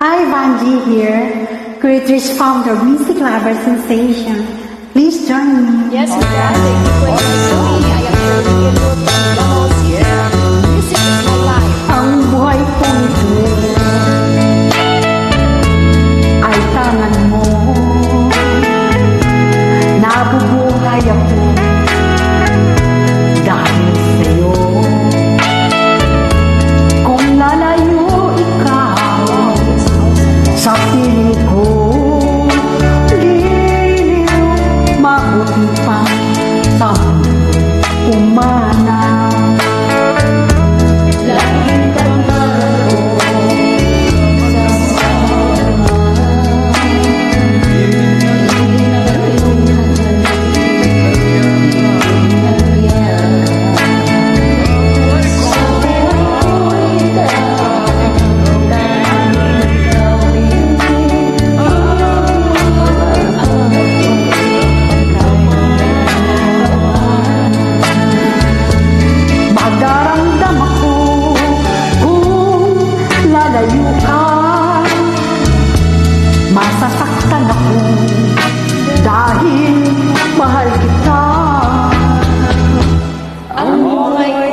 Hi, Vanji here, creatress founder of Music Lover Sensation. Please join me. Yes, we can. Thank you for listening. I am Shirley Gilbert from the host here. Music is my life. Ang buhay kong ito ay tangan mo. Nabubuhay ako dahil sa'yo. Kung lalayo ikaw sa piling ko, liliw, mabuti pa sa umana. Laging kamaro sa Magdaramdam ako kung lalayo ka. Masasaktan ako dahil mahal kita. Ang buhay ko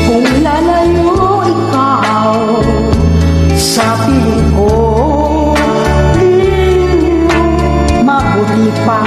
Kung lalayo ikaw sa piling ko, liliw, mabuti pa